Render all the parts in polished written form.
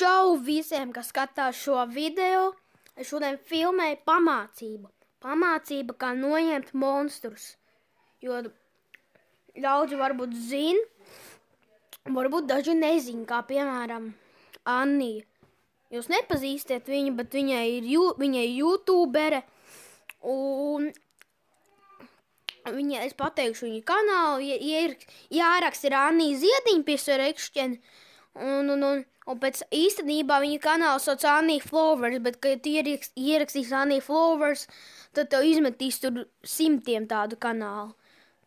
Čau visiem, kas skatās šo video. Es šodien filmēju pamācību. Pamācība, kā noņemt monstrus. Jo daudzi varbūt zina, varbūt daži nezina, kā piemēram Annija. Jūs nepazīstiet viņu, bet viņa ir YouTubere. Un es pateikšu viņu kanālu, jāraksta ir Annija Ziediņa /rekšķeni. Un pēc īstenībā viņa kanāls sauc Annija Flowers, bet, kad tu ierakstīs Annija Flowers, tad tev izmetīs tur 100 tādu kanālu.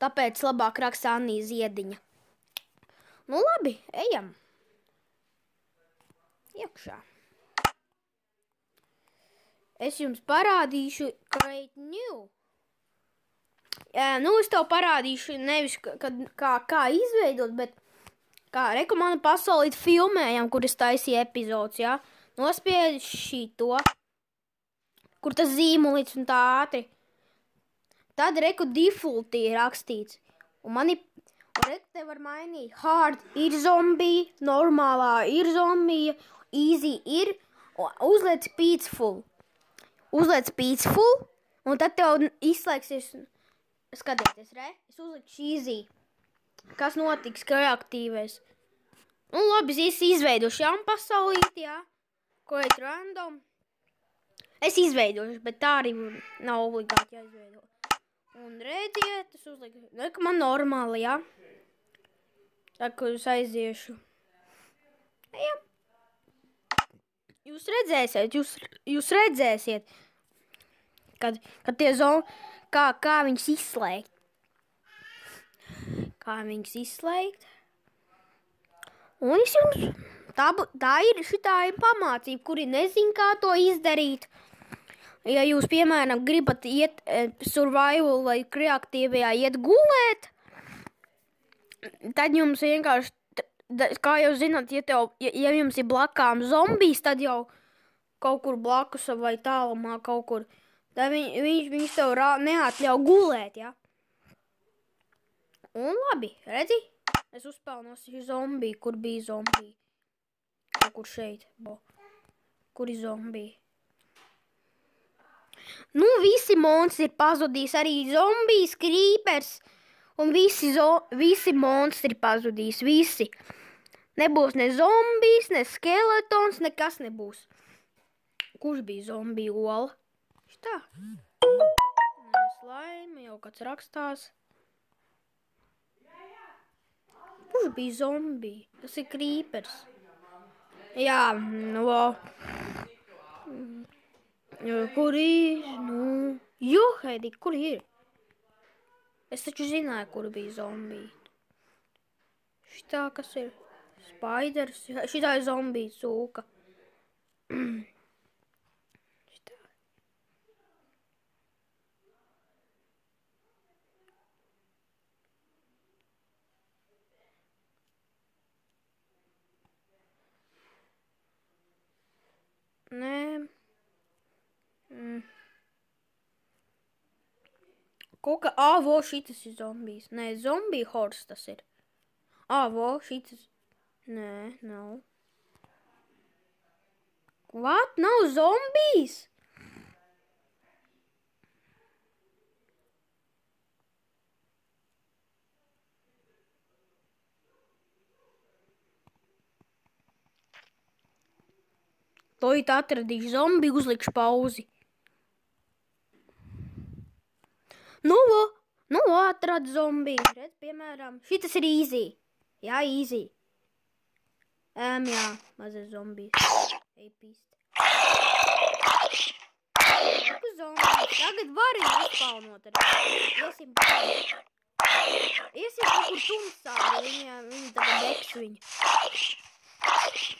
Tāpēc labāk raksta Annija Ziediņa. Nu labi, ejam. Iekšā. Es jums parādīšu Create New. Es tev parādīšu nevis kā izveidot, bet kā rekomanu pasaulīt filmējam, kur es taisīju epizodes, jā. Nospied šito, kur tas zīmolīts un tā ātri. Tad default ir rakstīts. Un te var mainīt. Hard ir zombija, normālā ir zombija, easy ir, uzliec peaceful. Uzliec peaceful, un tad tev izslēgsies, skatieties, es uzlikšu easy. Kas notiks, kreatīvais? Nu, labi, es izveidošu jaunu pasaulīti, jā. Create random. Es izveidošu, bet tā arī nav obligāti jāizveido. Un redziet, es uzliku, ka man normāli, jā. Tā, ka es aiziešu. Jā. Jūs redzēsiet, kad tie kā viņus izslēgt. Kā viņus izslēgt. Un es jums, šitā ir pamācība, kuri nezin, kā to izdarīt. Ja jūs, piemēram, gribat iet survival vai kreatīvajā iet gulēt, tad jums vienkārši, kā jau zināt, ja jums ir blakām zombijs, tad jau kaut kur blakus vai tālumā kaut kur, tad viņš tev neatļauj gulēt, ja? Un labi, redzi? Es uzspēlnošu zombiju, kur bija zombija. Kaut kur šeit, kur ir zombija. Nu, visi monstri ir pazudījis, arī zombijs, creepers, un visi monstri pazudījis, visi. Nebūs ne zombijs, ne skeletons, nekas nebūs. Kurš bija zombija ola? Šitā. Nē, slaima, jau kāds rakstās. Kurš bija zombija? Tas ir creepers. Jā, kur ir? Heidi, kur ir? Es taču zināju, kur bija zombija. Šitā, kas ir? Spiders. Šitā ir zombija cūka. Šitā. Nē. Kaut kā, šitas ir zombijs. Nē, zombija horse tas ir. Šitas. Nē, nav. What? Nav zombijs? Tūlīt atradīšu zombiju, uzlikšu pauzi. Atradu zombiju. Redz, piemēram, šitas ir easy. Jā, easy. Jā, mazais zombijs. Ej, pīst. Tagad var uzpaunot arī. Iesim kaut kur tumsā, jo viņi tagad degs viņu.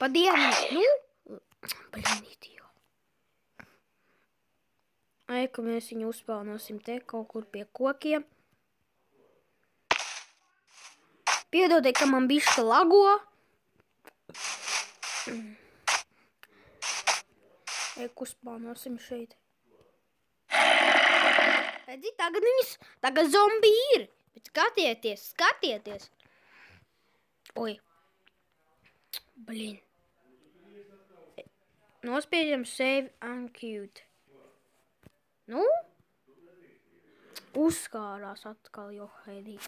Pa dienu, Bļinīt jau. Ka mēs viņu uzpaunosim te kaut kur pie kokiem. Piedodiet, ka man bišķi lago. Uzpaunosim šeit. Redzi, tagad zombiji ir. Bet skatieties. Oi. Blin. nospiežam save unqueued. Nu? Uzskārās atkal jau Heidi.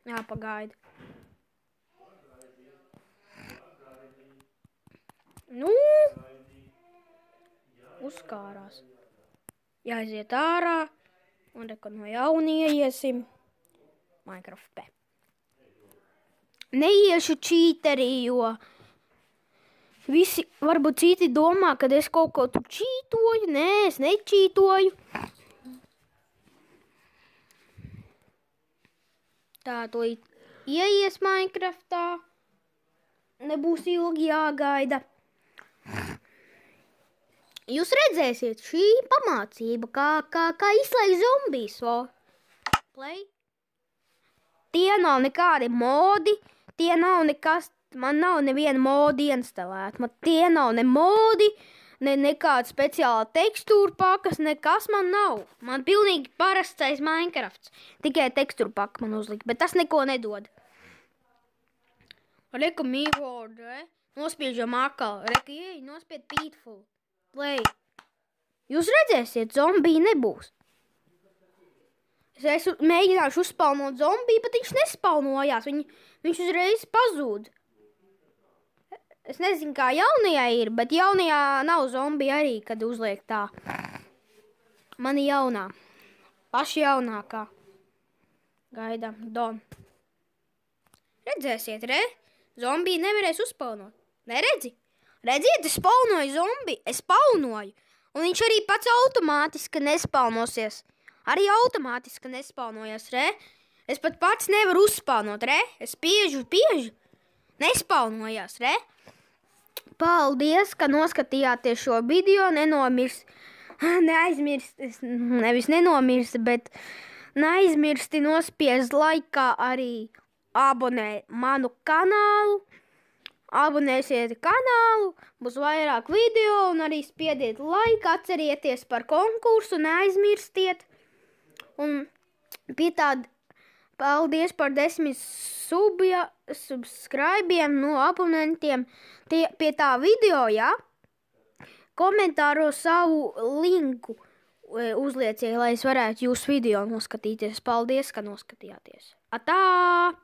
Jā, pagaidi. Nu? Uzskārās. Jāiziet ārā. Un reka no jauna ieiesim Minecraft P. Neiešu čīterī, jo visi, varbūt citi domā, kad es kaut ko tu čītoju. Nē, es nečītoju. Tā, to ieies Minecraftā. Nebūs ilgi jāgaida. Jūs redzēsiet, šī pamācība, kā izslēgt zombijus. Play. Tie nav nekādi modi, tie nav nekas, man nav neviena modi instalēta. Tie nav ne modi, nekāda speciāla tekstūra pakas, nekas man nav. Man pilnīgi parastais Minecrafts. Tikai tekstūra paka man uzlika, bet tas neko nedod. Reku mīvord, nospiežam akal. Reku ieej, nospied peaceful. Play. Jūs redzēsiet, zombiji nebūs. Es mēģināšu uzspaunot zombiju, bet viņš nespaunojās. Viņš uzreiz pazūd. Es nezinu, kā jaunajā ir, bet jaunajā nav zombija arī, kad uzliek tā. Mani jaunā. Paši jaunākā. Gaidām. Don. Redzēsiet, Zombiju nevarēs uzspaunot. Neredzi? Redziet, es spaunoju zombiju. Es spaunoju. Un viņš arī pats automātiski nespaunosies. Arī automātiski nespaunojas, Es pat pats nevaru uzspaunot, Es spiežu. Nespaunojās, Paldies, ka noskatījāties šo video. Bet neaizmirsti nospiest laikā arī abonēt manu kanālu. Abonēsiet kanālu, būs vairāk video un arī spiediet laiku, atcerieties par konkursu, neaizmirstiet. Un pie tāda paldies par 10 subscribiem no abonentiem pie tā video, Komentāros savu linku uzlieciet, lai es varētu jūsu video noskatīties. Paldies, ka noskatījāties. Atā!